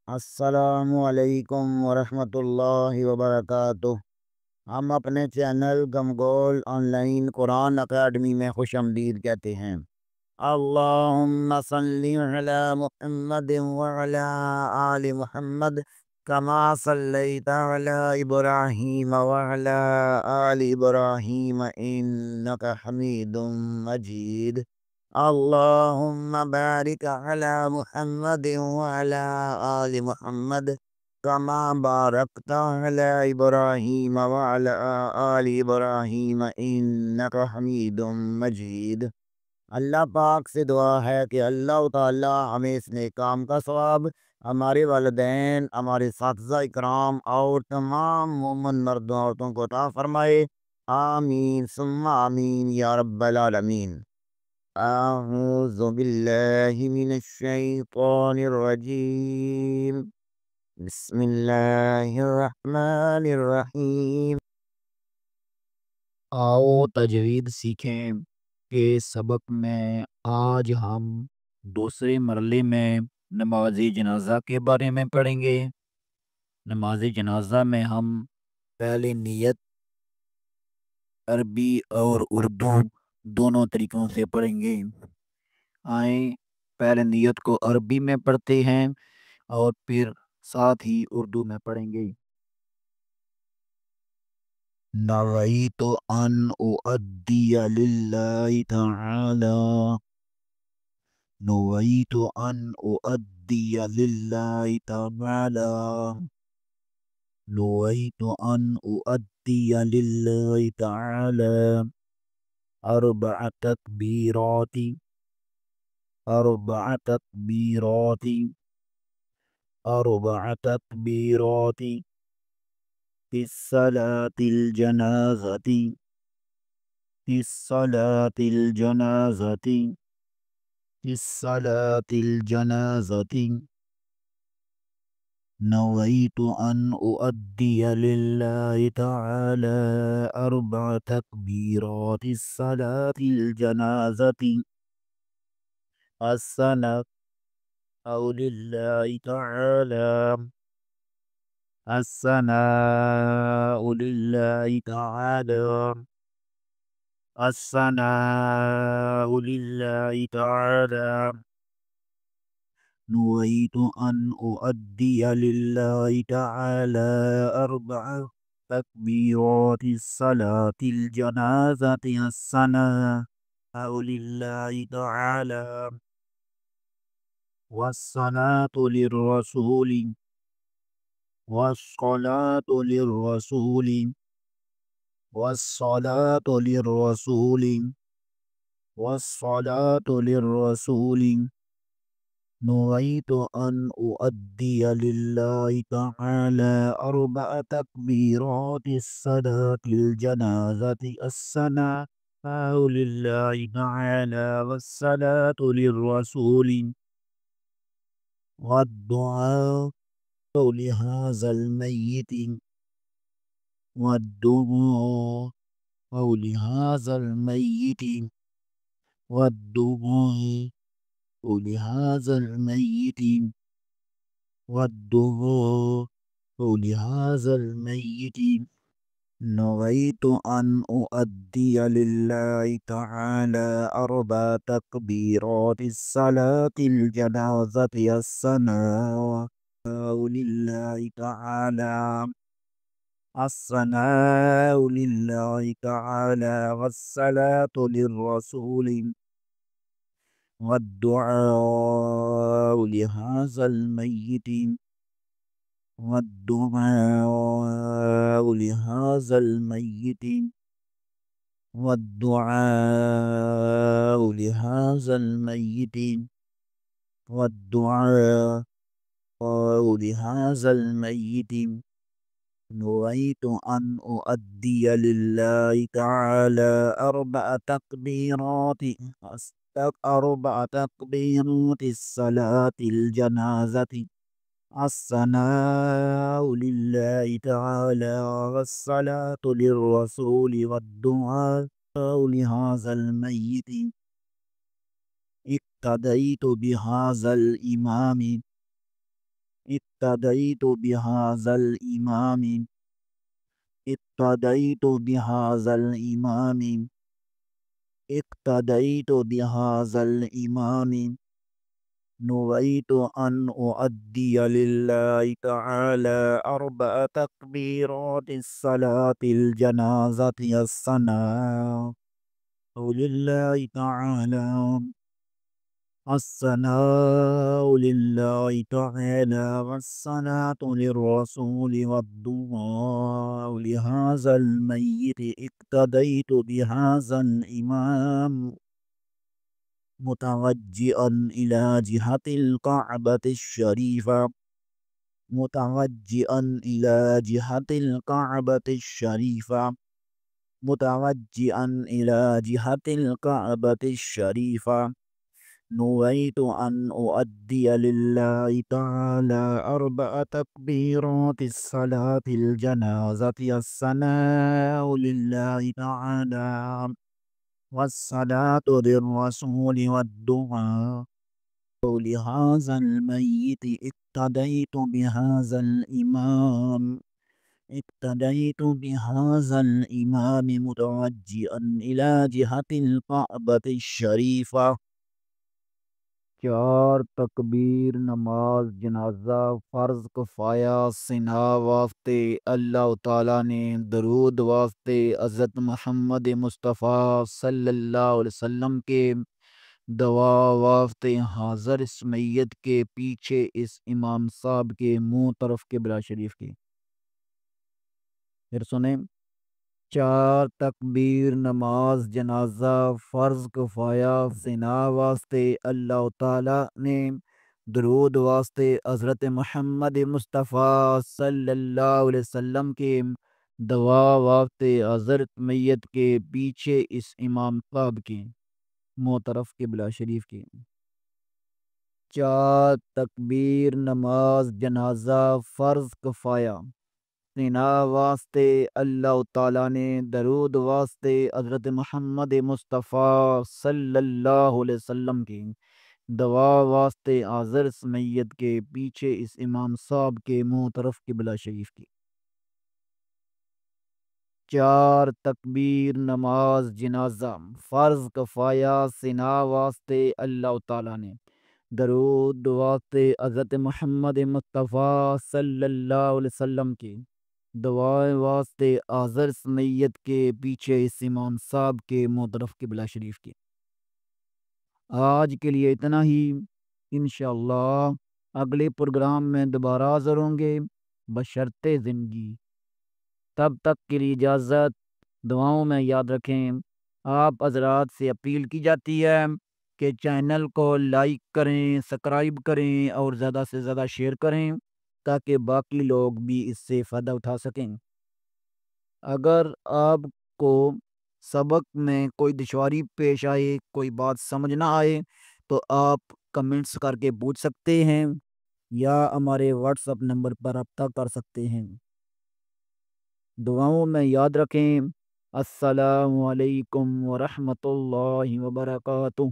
السلام علیکم ورحمۃ اللہ وبرکاتہ۔ ہم اپنے چینل گمگول آن لائن قرآن اکیڈمی میں خوش آمدید کہتے ہیں۔ اللہم صلی علی محمد وعلی آل محمد کما صلیت علی ابراہیم وعلی آل ابراہیم انک حمید مجید۔ اللہم بارک علی محمد وعلی آل محمد کما بارکت علی ابراہیم وعلی آل ابراہیم انک حمید مجید۔ اللہ پاک سے دعا ہے کہ اللہ تعالی ہمیں اس نیک کام کا ثواب، ہمارے والدین، ہمارے اساتذہ اکرام اور تمام مومن مردوں عورتوں کو عطا فرمائے۔ آمین ثم آمین یا رب العالمین۔ اعوذ باللہ من الشیطان الرجیم، بسم اللہ الرحمن الرحیم۔ آؤ تجوید سیکھیں کے سبق میں آج ہم دوسرے مرحلے میں نماز جنازہ کے بارے میں پڑھیں گے۔ نماز جنازہ میں ہم پہلے نیت عربی اور اردو دونوں طریقوں سے پڑھیں گے۔ آئیں پہلے نیت کو عربی میں پڑھتے ہیں اور پھر ساتھ ہی اردو میں پڑھیں گے۔ نویت ان اؤدی للہ تعالی، نویت ان اؤدی للہ تعالی، نویت ان اؤدی للہ تعالی اربع تکبیرات، اربع تکبیرات، اربع تکبیرات فی الصلاة الجنازة، فی الصلاة الجنازة، فی الصلاة الجنازة، نویت ان اؤدی للہ تعالی اربع تکبیرات الصلاة الجنازة، الثناء للہ تعالی، الثناء للہ تعالی، الثناء للہ تعالی، نویت ان اؤدی للہ تعالی اربع تکبیرات الصلاة الجنازة، الثناء للہ تعالی، والصلاة للرسول، والصلاة للرسول، والصلاة للرسول، والصلاة للرسول، نویت ان اؤدی للہ تعالی اربع تکبیرات الصلاة الجنازة، الثناء للہ تعالی، والصلاة للرسول، والدعاء لهذا الميت، والدعاء لهذا الميت، والدعاء لهذا الميت، والدعاء لهذا الميت، نویت ان اؤدی للہ تعالی اربع تکبیرات الصلاة الجنازة، الثناء للہ تعالی، الثناء للہ تعالی، والصلاة للرسول، والدعاء لهذا الميت، والدعاء لهذا الميت، والدعاء لهذا الميت، والدعاء لهذا الميت، نویت ان اؤدی للہ تعالی اربع تکبیرات، اربع تکبیرات الصلاة الجنازة، الثناء للہ تعالی، والصلاة للرسول، والدعاء لهذا الميت، اقتدیت بهذا الامام، اقتدیت بهذا الإمام اقتدیت بهذا الإمام اقتدیت بهذا الإمام نويت أن أؤدي لله تعالى 4 تكبيرات الصلاة الجنازة الصلاة لله تعالى الصلاة لله تعالى والصلاة للرسول والدعاء لهذا الميت اقتديت بهذا الإمام متوجئا إلى جهة الكعبة الشريفة متوجئا إلى جهة الكعبة الشريفة متوجئا إلى جهة الكعبة الشريفة نويت أن أؤدي لله تعالى 4 تكبيرات الصلاة الجنازة الصلاة لله تعالى والصلاة للرسول والدعاء لهذا الميت اقتديت بهذا الإمام اقتديت بهذا الإمام متوجئا إلى جهة الكعبة الشريفة 4 تکبیر نماز جنازہ فرض کفایہ سنا واسطے اللہ تعالیٰ نے درود واسطے حضرت محمد مصطفیٰ صلی اللہ علیہ وسلم کے دعا واسطے حاضر اس میت کے پیچھے اس امام صاحب کے منہ طرف قبلہ شریف کی پھر سنیں 4 تکبیر نماز جنازہ فرض کفایہ سنا واسطے اللہ تعالیٰ نے درود واسطے حضرت محمد مصطفیٰ صلی اللہ علیہ وسلم کے دعا واسطے حضرت میت کے پیچھے اس امام صاحب کی منہ طرف قبلہ شریف کی 4 تکبیر نماز جنازہ فرض کفایہ سنا واسطے اللہ تعالیٰ نے درود واسطے حضرت محمد مصطفیٰ صلی اللہ علیہ وسلم کی دعا واسطے حاضر اس میت کے پیچھے اس امام صاحب کے منہ طرف قبلہ شریف کی 4 تکبیر نماز جنازہ فرض کفایہ سنا واسطے اللہ تعالیٰ نے درود واسطے حضرت محمد مصطفیٰ صلی اللہ علیہ وسلم کی دعائیں واسطے حاضر اس میت کے پیچھے اس امام صاحب کے منہ طرف قبلہ شریف کی آج کے لیے اتنا ہی انشاءاللہ اگلے پروگرام میں دوبارہ حاضر ہوں گے بشرط زندگی تب تک کے لیے اجازت دعاؤں میں یاد رکھیں آپ حضرات سے اپیل کی جاتی ہے کہ چینل کو لائک کریں سبسکرائب کریں اور زیادہ سے زیادہ شیئر کریں تاکہ باقی لوگ بھی اس سے فائدہ اٹھا سکیں اگر آپ کو سبق میں کوئی دشواری پیش آئے کوئی بات سمجھ نہ آئے تو آپ کمنٹس کر کے پوچھ سکتے ہیں یا ہمارے واٹس ایپ نمبر پر رابطہ کر سکتے ہیں دعاؤں میں یاد رکھیں السلام علیکم ورحمۃ اللہ وبرکاتہ